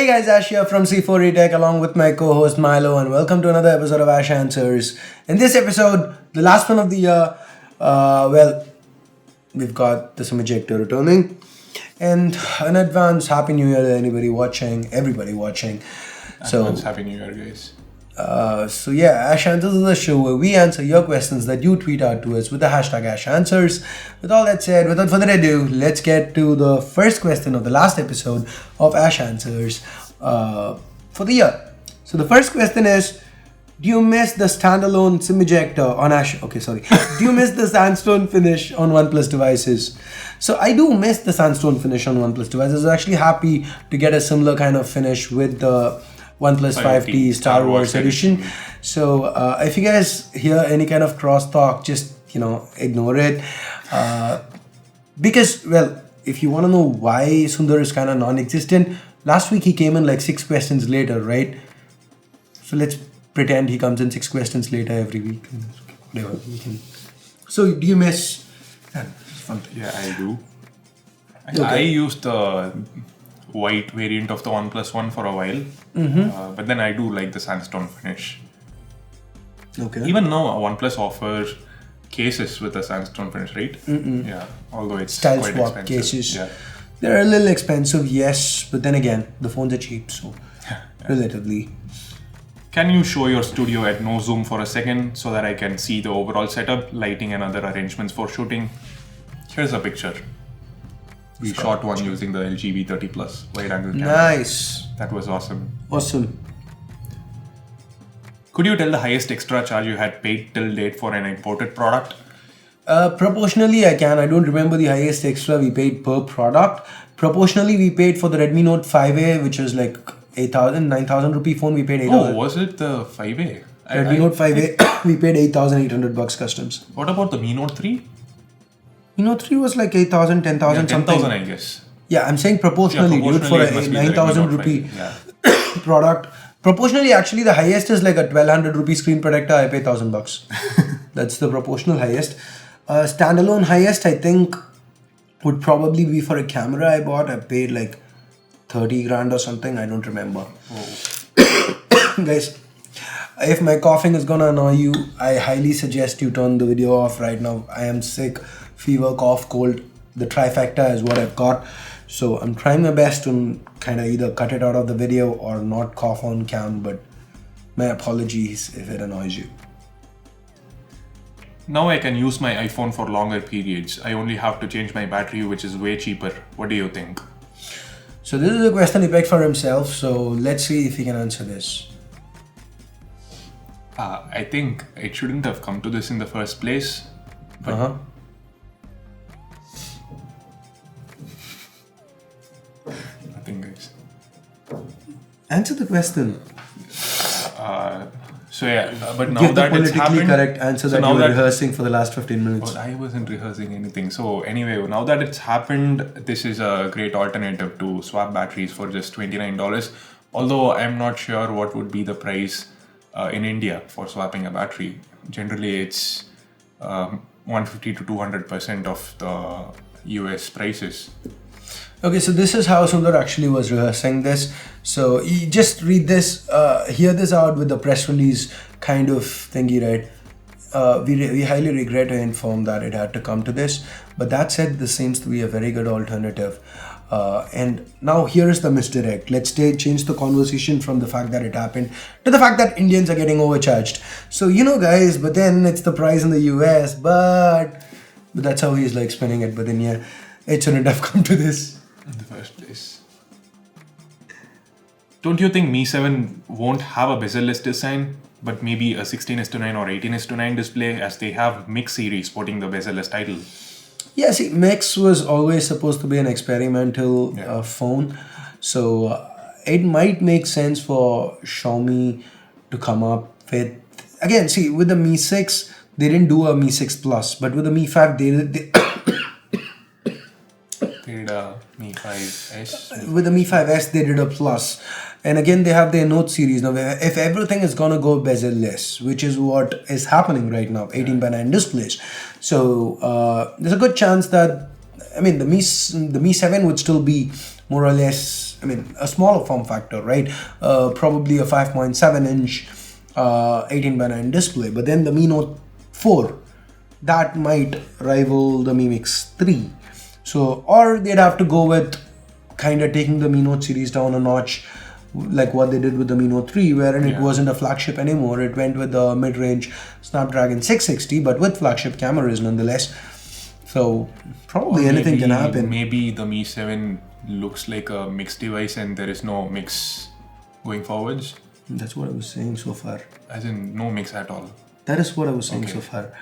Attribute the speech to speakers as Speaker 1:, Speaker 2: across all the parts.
Speaker 1: Hey guys, Ash here from C4 Tech along with my co-host Milo, and welcome to another episode of Ash Answers. In this episode, the last one of the year, we've got the Sumijector returning. And in advance, Happy New Year to everybody watching.
Speaker 2: Advance Happy New Year, guys.
Speaker 1: Ash Answers is a show where we answer your questions that you tweet out to us with the hashtag Ash Answers. With all that said, without further ado, let's get to the first question of the last episode of Ash Answers for the year. So the first question is, do you miss the standalone SIM ejector on Ash? Okay, sorry. Do you miss the sandstone finish on OnePlus devices? So I do miss the sandstone finish on OnePlus devices. I'm actually happy to get a similar kind of finish with the OnePlus 5T Star Wars edition. So if you guys hear any kind of crosstalk, just ignore it. Because, well, if you want to know why Sundar is kind of non-existent, last week he came in like 6 questions later, right? So let's pretend he comes in 6 questions later every week. So do you miss?
Speaker 2: Yeah, I do.
Speaker 1: Okay.
Speaker 2: I used the white variant of the OnePlus One for a while, but then I do like the sandstone finish.
Speaker 1: Okay.
Speaker 2: Even now, OnePlus offers cases with a sandstone finish, right? Yeah, although it's
Speaker 1: Style
Speaker 2: quite
Speaker 1: swap
Speaker 2: expensive.
Speaker 1: cases.
Speaker 2: Yeah.
Speaker 1: They're a little expensive, yes, but then again, the phones are cheap, so relatively.
Speaker 2: Can you show your studio at no zoom for a second so that I can see the overall setup, lighting and other arrangements for shooting? Here's a picture. We shot one using the LG V30 Plus wide angle camera.
Speaker 1: Nice.
Speaker 2: That was awesome.
Speaker 1: Awesome.
Speaker 2: Could you tell the highest extra charge you had paid till date for an imported product?
Speaker 1: Proportionally, I can. I don't remember the highest extra we paid per product. Proportionally, we paid for the Redmi Note 5A, which was like 9,000 rupee phone. We paid 8,000.
Speaker 2: Oh, was it the 5A?
Speaker 1: Redmi Note 5A, we paid 8,800 bucks customs.
Speaker 2: What about the Mi Note 3?
Speaker 1: Mi Note 3 was like 8,000, 10,000 something.
Speaker 2: 10,000, I guess.
Speaker 1: Yeah, I'm saying proportionally, dude, for a 9,000 rupee product. Proportionally, actually, the highest is like a 1,200 rupee screen protector. I pay 1,000 bucks. That's the proportional highest. Standalone highest, I think, would probably be for a camera I bought. I paid like 30 grand or something. I don't remember. Guys, if my coughing is gonna annoy you, I highly suggest you turn the video off right now. I am sick, fever, cough, cold. The trifecta is what I've got. So I'm trying my best to kind of either cut it out of the video or not cough on cam, but my apologies if it annoys you.
Speaker 2: Now I can use my iPhone for longer periods. I only have to change my battery, which is way cheaper. What do you think?
Speaker 1: So this is a question he picked for himself. So let's see if he can answer this.
Speaker 2: I think it shouldn't have come to this in the first place. But nothing, guys.
Speaker 1: Answer the question.
Speaker 2: But now
Speaker 1: Give the
Speaker 2: that it's
Speaker 1: politically
Speaker 2: happened,
Speaker 1: correct answer that you were rehearsing for the last 15 minutes.
Speaker 2: Well, I wasn't rehearsing anything. So anyway, now that it's happened, this is a great alternative to swap batteries for just $29. Although I'm not sure what would be the price in India for swapping a battery. Generally, it's 150 to 200% of the US prices.
Speaker 1: Okay, so this is how Sundar actually was rehearsing this. So you just read this, hear this out with the press release kind of thingy, right? We highly regret to inform that it had to come to this. But that said, this seems to be a very good alternative. And now here is the misdirect. Let's change the conversation from the fact that it happened to the fact that Indians are getting overcharged. So, guys, but then it's the price in the US, but that's how he's like spinning it. But then, yeah, it shouldn't have come to this.
Speaker 2: In the first place. Don't you think Mi 7 won't have a bezel-less design, but maybe a 16:9 or 18:9 display, as they have Mix series sporting the bezel-less title?
Speaker 1: Yeah, see, Mix was always supposed to be an experimental phone. So it might make sense for Xiaomi to come up with... Again, see, with the Mi 6, they didn't do a Mi 6 Plus, but with the Mi 5, they did
Speaker 2: a Mi 5S.
Speaker 1: With the Mi 5S, they did a Plus. And again, they have their Note series. Now, if everything is going to go bezel-less, which is what is happening right now, 18:9 displays. So, there's a good chance that, I mean, the Mi 7 would still be more or less, I mean, a smaller form factor, right? Probably a 5.7 inch 18:9 display. But then the Mi Note 4, that might rival the Mi Mix 3. So, or they'd have to go with kind of taking the Mi Note series down a notch, like what they did with the Mi Note 3, wherein it wasn't a flagship anymore. It went with the mid-range Snapdragon 660, but with flagship cameras nonetheless. So probably anything can happen.
Speaker 2: Maybe the Mi 7 looks like a mixed device and there is no mix going forwards.
Speaker 1: That's what I was saying so far.
Speaker 2: As in no mix at all.
Speaker 1: That is what I was saying so far.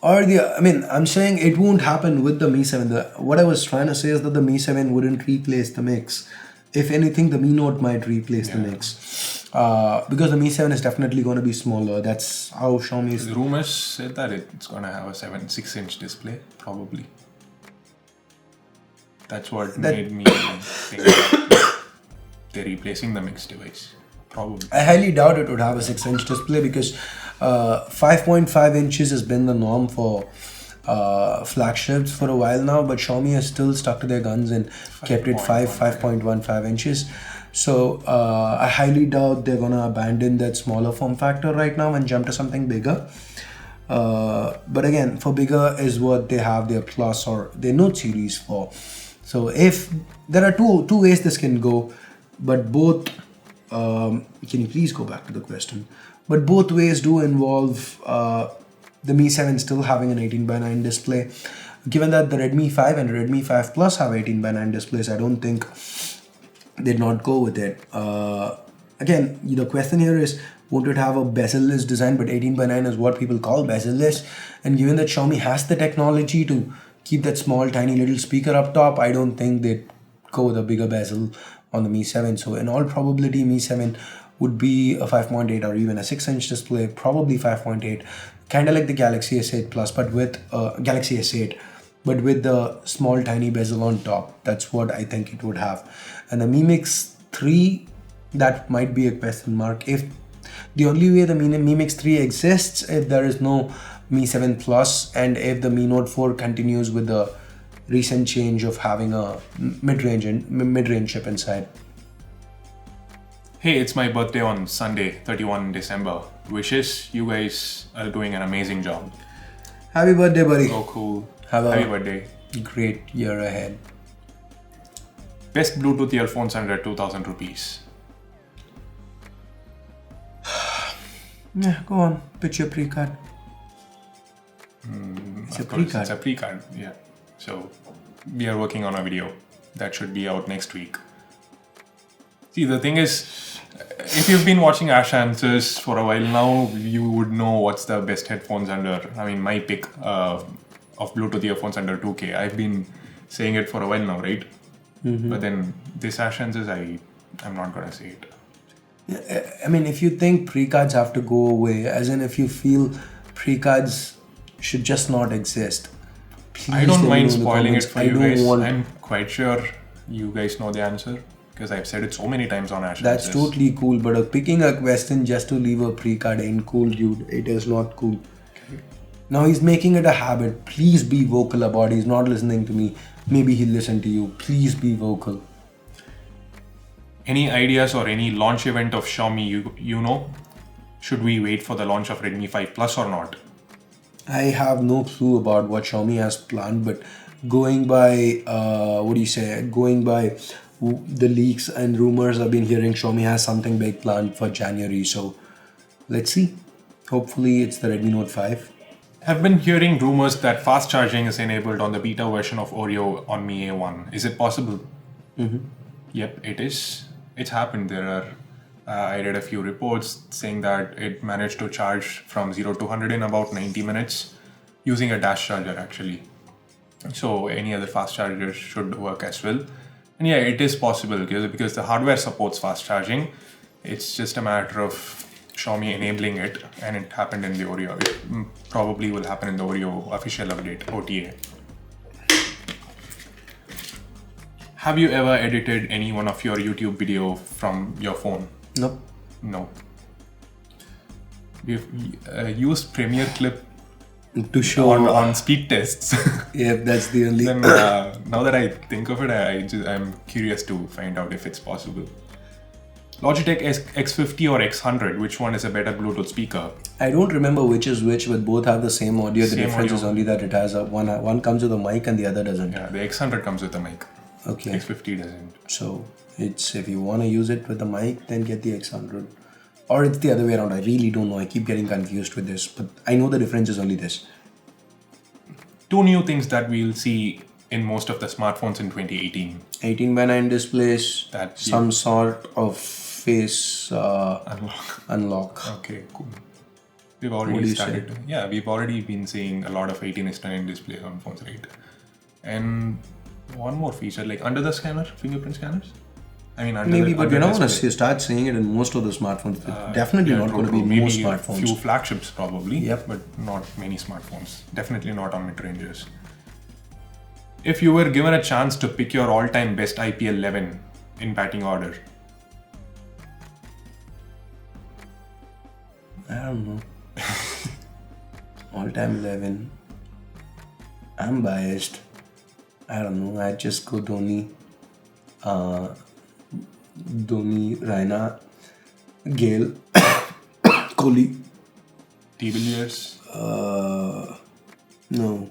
Speaker 1: Or I'm saying it won't happen with the Mi 7. What I was trying to say is that the Mi 7 wouldn't replace the mix. If anything, the Mi Note might replace the mix. Because the Mi 7 is definitely going to be smaller. That's how Xiaomi is.
Speaker 2: The rumors said that it's going to have a 6-inch display, probably. That's what made me think that they're replacing the mixed device. Probably.
Speaker 1: I highly doubt it would have a 6-inch display because 5.5 inches has been the norm for flagships for a while now, but Xiaomi has still stuck to their guns and kept it 5.15 inches. So I highly doubt they're gonna abandon that smaller form factor right now and jump to something bigger. But again, for bigger is what they have their Plus or their Note series for. So if there are two ways this can go, but both can you please go back to the question? But both ways do involve the Mi 7 still having an 18:9 display. Given that the Redmi 5 and Redmi 5 Plus have 18:9 displays, I don't think they'd not go with it. Again, the question here is, won't it have a bezel-less design? But 18:9 is what people call bezel-less. And given that Xiaomi has the technology to keep that small, tiny little speaker up top, I don't think they'd go with a bigger bezel on the Mi 7. So in all probability, Mi 7 would be a 5.8 or even a 6-inch display, probably 5.8, kind of like the Galaxy S8 Plus, but with Galaxy S8, but with the small tiny bezel on top. That's what I think it would have. And the Mi Mix 3, that might be a question mark. If the only way the Mi Mix 3 exists if there is no Mi 7 Plus, and if the Mi Note 4 continues with the recent change of having a mid-range chip inside.
Speaker 2: Hey, it's my birthday on Sunday, 31 December. Wishes, you guys are doing an amazing job.
Speaker 1: Happy birthday, buddy.
Speaker 2: Gokul,
Speaker 1: Have
Speaker 2: happy
Speaker 1: a
Speaker 2: birthday.
Speaker 1: great year ahead.
Speaker 2: Best Bluetooth earphones under 2,000 rupees.
Speaker 1: Yeah, go on. Pitch your pre-card. It's a pre-card.
Speaker 2: It's a pre-card, yeah. So, we are working on a video that should be out next week. See, the thing is, if you've been watching Ash Answers for a while now, you would know what's the best headphones under, my pick of Bluetooth earphones under 2K. I've been saying it for a while now, right? Mm-hmm. But then this Ash Answers, I'm not gonna say it.
Speaker 1: I mean, if you think pre-cards have to go away, as in if you feel pre-cards should just not exist, please
Speaker 2: I don't mind
Speaker 1: let me know in the
Speaker 2: spoiling it
Speaker 1: comments.
Speaker 2: for you guys. I'm quite sure you guys know the answer because I've said it so many times on Ash
Speaker 1: That's
Speaker 2: Answers.
Speaker 1: totally cool, but picking a question just to leave a pre-card ain't cool, dude. It is not cool. Okay. Now he's making it a habit. Please be vocal about it. He's not listening to me. Maybe he'll listen to you. Please be vocal.
Speaker 2: Any ideas or any launch event of Xiaomi you know? Should we wait for the launch of Redmi 5 Plus or not?
Speaker 1: I have no clue about what Xiaomi has planned, but going by going by the leaks and rumors I've been hearing, Xiaomi has something big planned for January. So let's see. Hopefully it's the Redmi Note 5.
Speaker 2: I've been hearing rumors that fast charging is enabled on the beta version of Oreo on Mi A1. Is it possible?
Speaker 1: Mm-hmm.
Speaker 2: Yep, it is. It's happened. There are. I read a few reports saying that it managed to charge from 0 to 100 in about 90 minutes using a dash charger actually. So any other fast charger should work as well. And yeah, it is possible because the hardware supports fast charging. It's just a matter of Xiaomi enabling it, and it happened in the Oreo. It probably will happen in the Oreo official update, OTA. Have you ever edited any one of your YouTube video from your phone?
Speaker 1: Nope.
Speaker 2: No. We've used Premiere Clip
Speaker 1: to show
Speaker 2: on speed tests.
Speaker 1: Yeah, that's the only.
Speaker 2: Then now that I think of it, I'm curious to find out if it's possible. Logitech X50 or X100, which one is a better Bluetooth speaker?
Speaker 1: I don't remember which is which, but both have the same audio. The difference is only that it has one comes with a mic and the other doesn't.
Speaker 2: Yeah, the X100 comes with a mic.
Speaker 1: Okay.
Speaker 2: X50 doesn't.
Speaker 1: So it's, if you want to use it with the mic, then get the X100. Or it's the other way around. I really don't know. I keep getting confused with this, but I know the difference is only this.
Speaker 2: Two new things that we'll see in most of the smartphones in 2018.
Speaker 1: 18:9 displays, some sort of face unlock.
Speaker 2: Okay, cool. We've already started. Yeah, we've already been seeing a lot of 18:9 displays on phones, right? And one more feature, like under the scanner, fingerprint scanners. I mean,
Speaker 1: maybe, but we're not going to start seeing it in most of the smartphones. Definitely not going to be in most smartphones.
Speaker 2: Few flagships probably,
Speaker 1: yep.
Speaker 2: But not many smartphones. Definitely not on mid-ranges. If you were given a chance to pick your all-time best IPL 11 in batting order,
Speaker 1: I don't know. All-time 11. I'm biased. I don't know. I'd just go Dhoni, Raina, Gale, Kohli.
Speaker 2: De Villiers.
Speaker 1: No.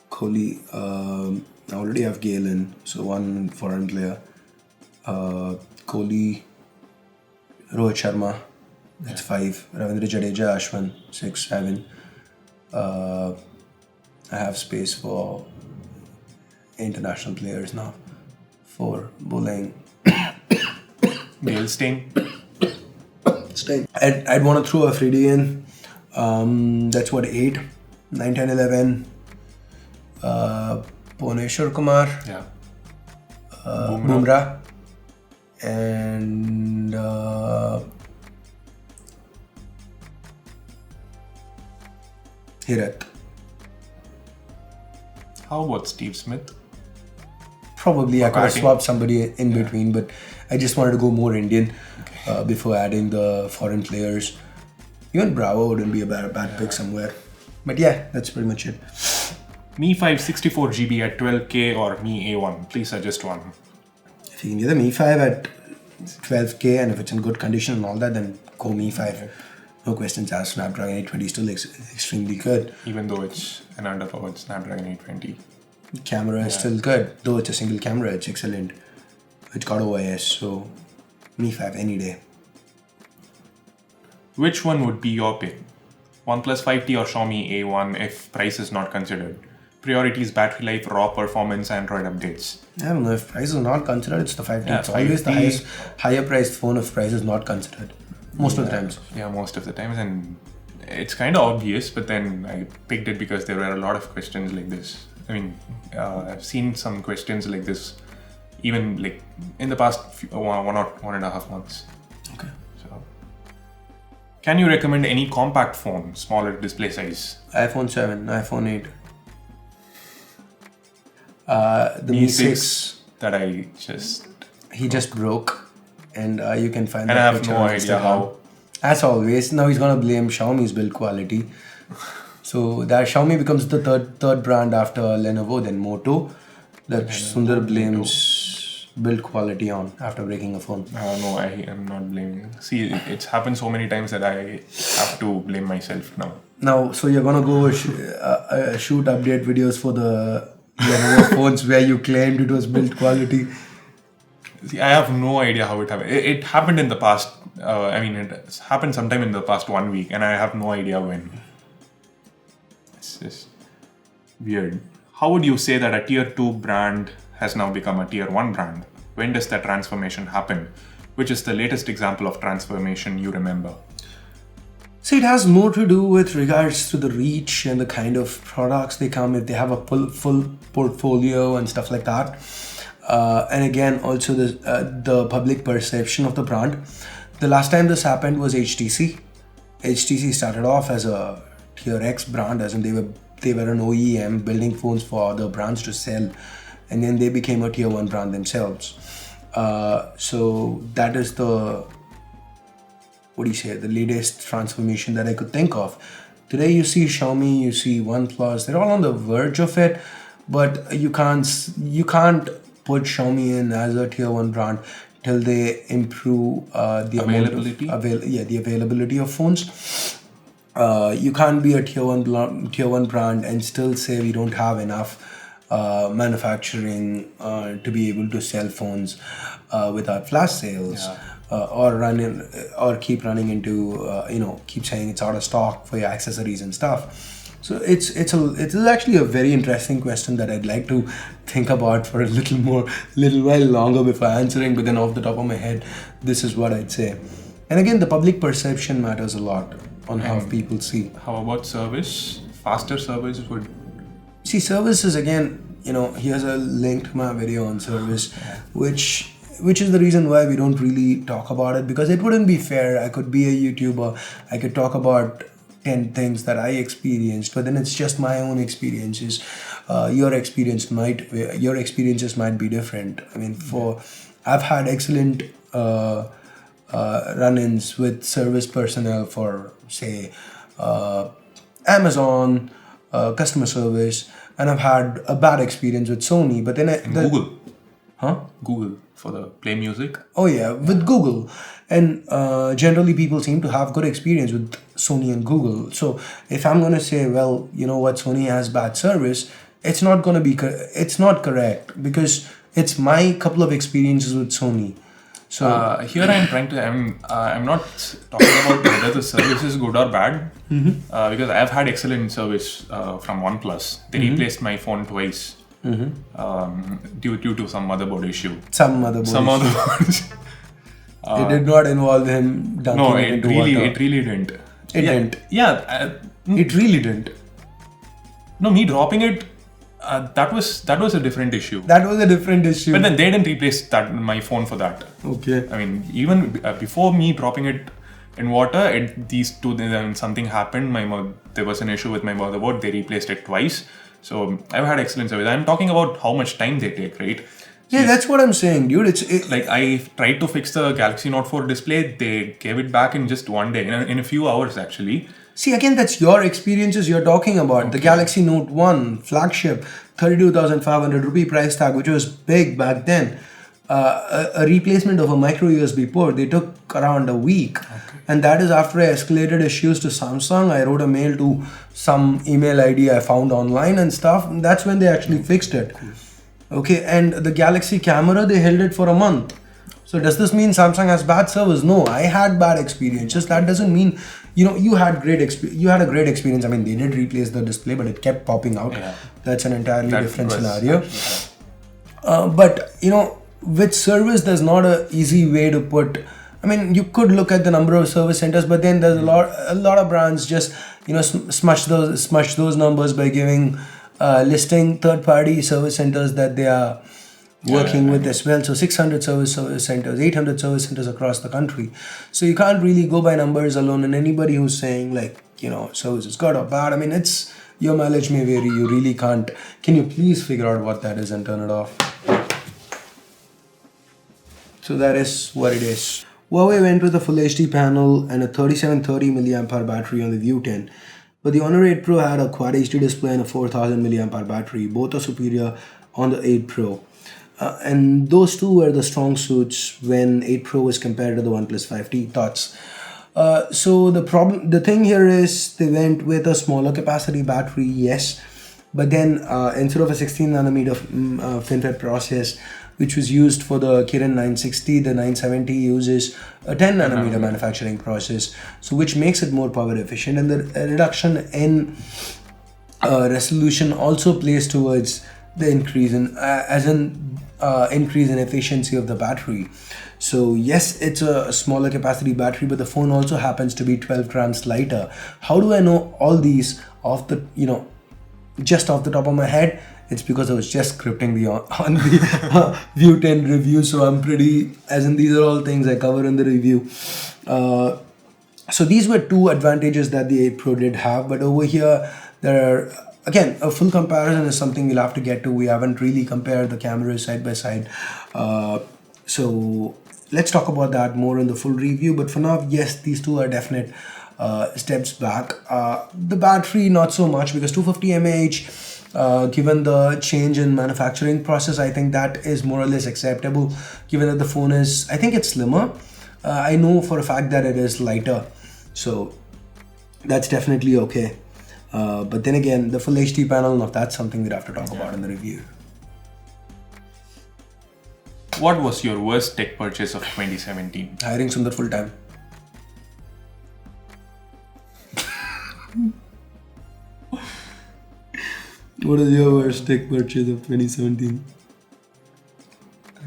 Speaker 1: Kohli. I already have Gale in, so one foreign player. Kohli, Rohit Sharma. That's 5. Ravindra Jadeja, Ashwin, 6, 7. I have space for international players now. 4. Bowling.
Speaker 2: Gale Stain.
Speaker 1: I'd want to throw a Freddie in. That's what, 8. 9, 10, 11. Bhuvneshwar Kumar.
Speaker 2: Yeah.
Speaker 1: Bumrah. And Hirat.
Speaker 2: How about Steve Smith?
Speaker 1: Probably I could have swapped somebody in between, but I just wanted to go more Indian before adding the foreign players. Even Bravo wouldn't be a bad pick somewhere. But yeah, that's pretty much it.
Speaker 2: Mi 5 64GB at 12K or Mi A1? Please suggest one.
Speaker 1: If you can get the Mi 5 at 12K and if it's in good condition and all that, then go Mi 5. No questions asked. Snapdragon 820 is still extremely good.
Speaker 2: Even though it's an underpowered Snapdragon 820.
Speaker 1: Camera is still good. Though it's a single camera, it's excellent. It's got OIS, so Mi 5 any day.
Speaker 2: Which one would be your pick? OnePlus 5T or Xiaomi A1 if price is not considered? Priorities, battery life, raw performance, Android updates.
Speaker 1: I don't know, if price is not considered, it's the 5T.
Speaker 2: Yeah,
Speaker 1: it's always the higher priced phone if price is not considered. Most of the times.
Speaker 2: Yeah, most of the times. And it's kind of obvious, but then I picked it because there were a lot of questions like this. I mean, I've seen some questions like this even like in the past 1.5 months.
Speaker 1: Okay.
Speaker 2: So, can you recommend any compact phone, smaller display size?
Speaker 1: iPhone 7, iPhone 8. The Mi 6
Speaker 2: that I just...
Speaker 1: He just broke. And you can find
Speaker 2: and
Speaker 1: that
Speaker 2: I have
Speaker 1: picture
Speaker 2: no
Speaker 1: on
Speaker 2: idea
Speaker 1: Instagram.
Speaker 2: how.
Speaker 1: As always, now he's gonna blame Xiaomi's build quality. So that Xiaomi becomes the third brand after Lenovo, then Moto. That Sundar blames build quality on after breaking a phone.
Speaker 2: No, I am not blaming. See, it's happened so many times that I have to blame myself now.
Speaker 1: Now, so you're gonna go shoot update videos for the Lenovo phones where you claimed it was build quality.
Speaker 2: See, I have no idea how it happened. It happened in the past. It happened sometime in the past 1 week, and I have no idea when. It's just weird. How would you say that a tier 2 brand has now become a tier 1 brand? When does that transformation happen? Which is the latest example of transformation you remember?
Speaker 1: So it has more to do with regards to the reach and the kind of products they come with. They have a full portfolio and stuff like that. And again, also the public perception of the brand. The last time this happened was HTC. HTC started off as a tier X brand, as in they were an OEM building phones for other brands to sell, and then they became a tier 1 brand themselves. So that is the latest transformation that I could think of. Today you see Xiaomi, you see OnePlus, they're all on the verge of it, but you can't put Xiaomi in as a tier 1 brand till they improve the
Speaker 2: Availability?
Speaker 1: the availability of phones. You can't be a tier 1 brand and still say we don't have enough manufacturing to be able to sell phones without flash sales. Or keep running into keep saying it's out of stock for your accessories and stuff. So it is actually a very interesting question that I'd like to think about for a little while longer before answering. But then off the top of my head, this is what I'd say. And again, the public perception matters a lot on how people see.
Speaker 2: How about service? Faster service would...
Speaker 1: See, services again, here's a link to my video on service, which is the reason why we don't really talk about it, because it wouldn't be fair. I could be a YouTuber, I could talk about 10 things that I experienced, but then it's just my own experiences. Your experiences might be different. I mean, I've had excellent run-ins with service personnel for, say, Amazon, customer service, and I've had a bad experience with Sony. But then
Speaker 2: Google.
Speaker 1: Huh?
Speaker 2: Google for the play music.
Speaker 1: Oh yeah, with Google. And generally people seem to have good experience with Sony and Google. So if I'm going to say, well, you know what, Sony has bad service, it's not correct, because it's my couple of experiences with Sony. So
Speaker 2: here I'm not talking about whether the service is good or bad, because I've had excellent service from OnePlus. They replaced my phone twice. Due to some motherboard issue.
Speaker 1: Some motherboard. It did not involve him dunking it into water.
Speaker 2: It really didn't.
Speaker 1: It didn't.
Speaker 2: Yeah.
Speaker 1: It really didn't.
Speaker 2: No, me dropping it, that was a different issue.
Speaker 1: That was a different issue.
Speaker 2: But then they didn't replace my phone for that.
Speaker 1: Okay.
Speaker 2: I mean, even before me dropping it in water, something happened. There was an issue with my motherboard. They replaced it twice. So I've had excellent service. I'm talking about how much time they take, right?
Speaker 1: Yeah, that's what I'm saying, dude.
Speaker 2: Like, I tried to fix the Galaxy Note 4 display. They gave it back in just one day, in a few hours actually.
Speaker 1: See, again, that's your experiences you're talking about. Okay. The Galaxy Note 1 flagship, 32,500 rupee price tag, which was big back then. A replacement of a micro USB port, they took around a week. Okay. And that is after I escalated issues to Samsung. I wrote a mail to some email ID I found online and stuff. And that's when they actually fixed it. Cool. Okay, and the Galaxy camera, they held it for a month. So does this mean Samsung has bad service? No, I had bad experiences. That doesn't mean, you had a great experience. I mean, they did replace the display, but it kept popping out. Yeah. That's an entirely different scenario. But, with service, there's not an easy way to put. I mean, you could look at the number of service centers, but then there's a lot of brands just smush those numbers by listing third-party service centers that they are working with as well. So 600 service centers, 800 service centers across the country. So you can't really go by numbers alone. And anybody who's saying service is good or bad, I mean, your mileage may vary. You really can't. Can you please figure out what that is and turn it off? So that is what it is. Huawei went with a full HD panel and a 3730 mAh battery on the View 10. But the Honor 8 Pro had a Quad HD display and a 4000 mAh battery. Both are superior on the 8 Pro. And those two were the strong suits when 8 Pro was compared to the OnePlus 5T. Thoughts? So the thing here is they went with a smaller capacity battery, yes. But then instead of a 16nm FinFET process, which was used for the Kirin 960, the 970 uses a 10nm manufacturing process, so which makes it more power efficient, and the reduction in resolution also plays towards the increase in efficiency of the battery. So yes, it's a smaller capacity battery, but the phone also happens to be 12 grams lighter. How do I know all these just off the top of my head? It's because I was just scripting on the View 10 review, so I'm these are all things I cover in the review. So these were two advantages that the 8 Pro did have, but over here there are, again, a full comparison is something we'll have to get to. We haven't really compared the cameras side by side. So let's talk about that more in the full review. But for now, yes, these two are definite steps back. The battery, not so much, because 250 mAh, given the change in manufacturing process, I think that is more or less acceptable, given that the phone is, I think it's slimmer. I know for a fact that it is lighter, so that's definitely okay. But then again, the full HD panel, now that's something we'd have to talk about in the review.
Speaker 2: What was your worst tech purchase of 2017?
Speaker 1: Hiring Sundar full time. What is your worst tech purchase of 2017?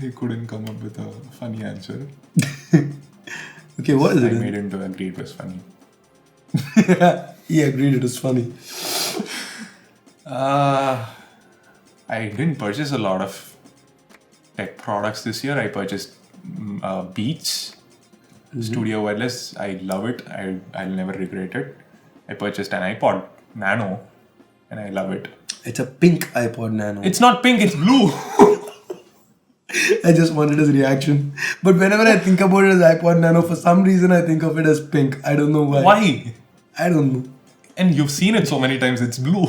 Speaker 2: I couldn't come up with a funny answer.
Speaker 1: Okay, what is it?
Speaker 2: I made him to agree it was funny.
Speaker 1: He agreed it was funny.
Speaker 2: I didn't purchase a lot of tech products this year. I purchased Beats Studio Wireless. I love it. I'll never regret it. I purchased an iPod Nano and I love it.
Speaker 1: It's a pink iPod Nano.
Speaker 2: It's not pink, it's blue.
Speaker 1: I just wanted his reaction. But whenever I think about it as iPod Nano, for some reason I think of it as pink. I don't know why.
Speaker 2: Why?
Speaker 1: I don't know.
Speaker 2: And you've seen it so many times, it's blue.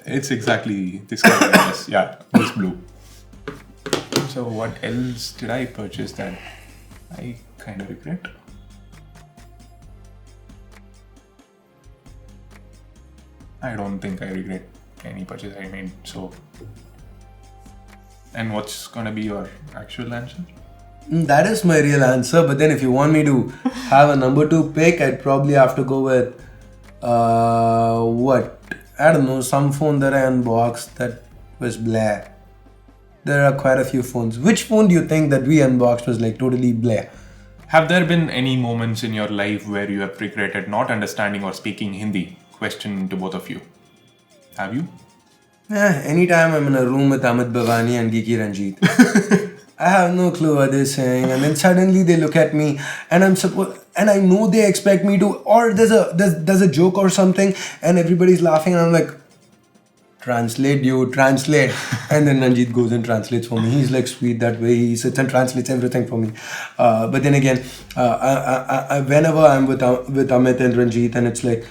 Speaker 2: It's exactly this color. Yes, yeah, it's blue. So what else did I purchase that I kind of regret? I don't think I regret any purchase I made, so... And what's gonna be your actual answer?
Speaker 1: That is my real answer, but then if you want me to have a number 2 pick, I'd probably have to go with what? I don't know, some phone that I unboxed that was blah. There are quite a few phones. Which phone do you think that we unboxed was like totally blah?
Speaker 2: Have there been any moments in your life where you have regretted not understanding or speaking Hindi? Question to both of you. Have you?
Speaker 1: Anytime I'm in a room with Amit Bhavani and Geeky Ranjit. I have no clue what they're saying, and then suddenly they look at me, and and I know they expect me to, or there's a joke or something, and everybody's laughing, and I'm like, translate, you translate, and then Ranjit goes and translates for me. He's like sweet that way. He sits and translates everything for me. But then again, whenever I'm with Amit and Ranjit, and it's like.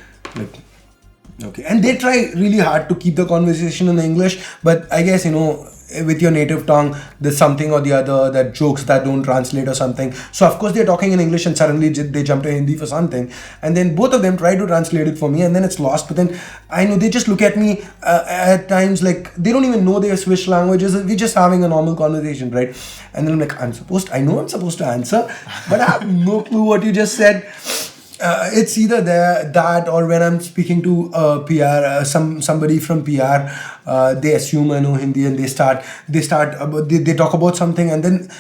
Speaker 1: Okay, and they try really hard to keep the conversation in English, but I guess, with your native tongue, there's something or the other, that jokes that don't translate or something. So of course they're talking in English and suddenly they jump to Hindi for something, and then both of them try to translate it for me, and then it's lost. But then I know they just look at me at times like they don't even know they have switched languages. We're just having a normal conversation, right? And then I'm like, I know I'm supposed to answer, but I have no clue what you just said. It's either that or when I'm speaking to PR, somebody from PR, they assume I know Hindi and they talk about something, and then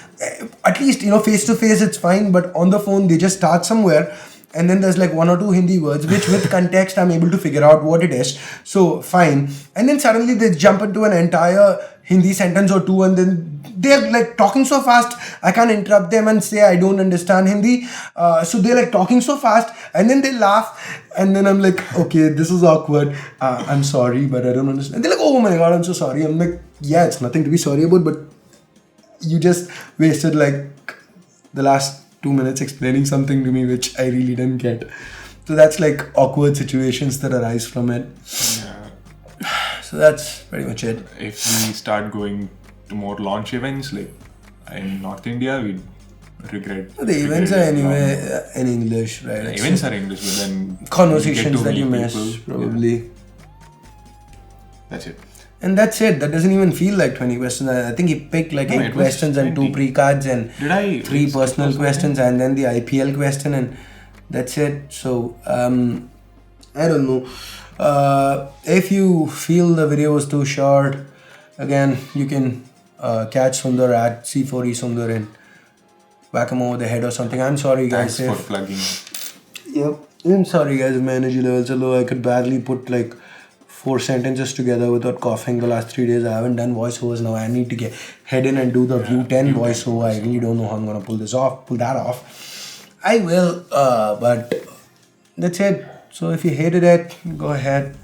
Speaker 1: at least face to face it's fine, but on the phone they just start somewhere, and then there's like 1 or 2 Hindi words which with context I'm able to figure out what it is, so fine, and then suddenly they jump into an entire Hindi sentence or 2, and then they're like talking so fast I can't interrupt them and say I don't understand Hindi, so they're like talking so fast, and then they laugh, and then I'm like, okay, this is awkward, I'm sorry but I don't understand, and they're like, oh my god, I'm so sorry. I'm like, yeah, it's nothing to be sorry about, but you just wasted like the last 2 minutes explaining something to me which I really didn't get. So that's like awkward situations that arise from it.
Speaker 2: Yeah.
Speaker 1: So that's pretty much it.
Speaker 2: If we start going to more launch events like in North India, we regret.
Speaker 1: The events are anyway in English, right?
Speaker 2: The events are English, but then
Speaker 1: conversations that you miss, probably.
Speaker 2: Yeah. That's it.
Speaker 1: And that's it. That doesn't even feel like 20 questions. I think he picked like 8 questions and 2 pre-cards and 3 personal questions and then the IPL question, and that's it. So, I don't know. If you feel the video was too short, again, you can catch Sundar at C4eSundar and whack him over the head or something. I'm sorry, guys.
Speaker 2: Thanks for plugging.
Speaker 1: Yep. I'm sorry, guys, if my energy levels are low. I could barely put like 4 sentences together without coughing the last 3 days. I haven't done voiceovers now. I need to head in and do the View 10 voiceover. I really don't know how I'm gonna pull that off. I will, but that's it. So if you hated it, go ahead.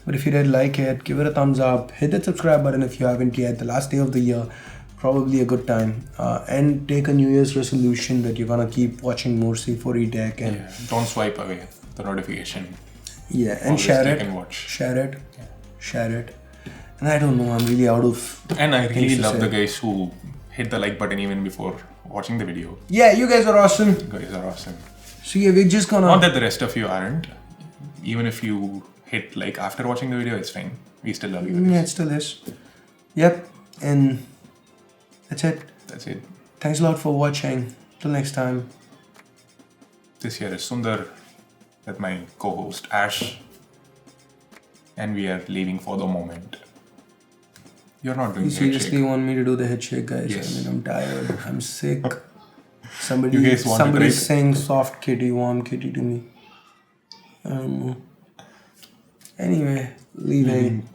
Speaker 1: But if you did like it, give it a thumbs up. Hit that subscribe button if you haven't yet. The last day of the year. probably a good time. And take a New Year's resolution that you're gonna keep watching more C4E Tech and
Speaker 2: Yeah. Don't swipe away the notification.
Speaker 1: and
Speaker 2: Always
Speaker 1: share
Speaker 2: click
Speaker 1: it.
Speaker 2: and watch.
Speaker 1: Share it. And I don't know, I'm really out of.
Speaker 2: And I really
Speaker 1: things to
Speaker 2: love the
Speaker 1: say.
Speaker 2: guys who hit the like button even before watching the video.
Speaker 1: Yeah, you guys are awesome.
Speaker 2: You guys are awesome.
Speaker 1: So yeah, we're just gonna.
Speaker 2: Not that the rest of you aren't. Even if you hit like after watching the video, it's fine. We still love you guys.
Speaker 1: Yeah, it still is. Yep, and that's it.
Speaker 2: That's it.
Speaker 1: Thanks a lot for watching. Till next time.
Speaker 2: This here is Sundar with my co-host Ash. And we are leaving for the moment. You're not doing
Speaker 1: You
Speaker 2: the head
Speaker 1: seriously
Speaker 2: shake.
Speaker 1: want me to do the head shake, guys?
Speaker 2: Yes.
Speaker 1: I mean, I'm tired. I'm sick.
Speaker 2: You guys want it,
Speaker 1: Somebody's
Speaker 2: right?
Speaker 1: saying soft kitty, warm kitty to me. I don't know. Anyway, leaving.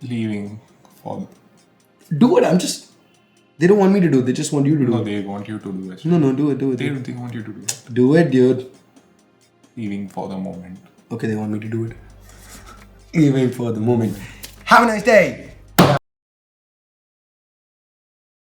Speaker 2: Leaving for...
Speaker 1: Do it. I'm just. They don't want me to do it. They just want you to do
Speaker 2: No,
Speaker 1: it.
Speaker 2: they want you to do it.
Speaker 1: No, do it.
Speaker 2: They want you to do it.
Speaker 1: Do it, dude.
Speaker 2: Leaving for the moment.
Speaker 1: Okay, they want me to do it. Leaving for the moment. Have a nice day.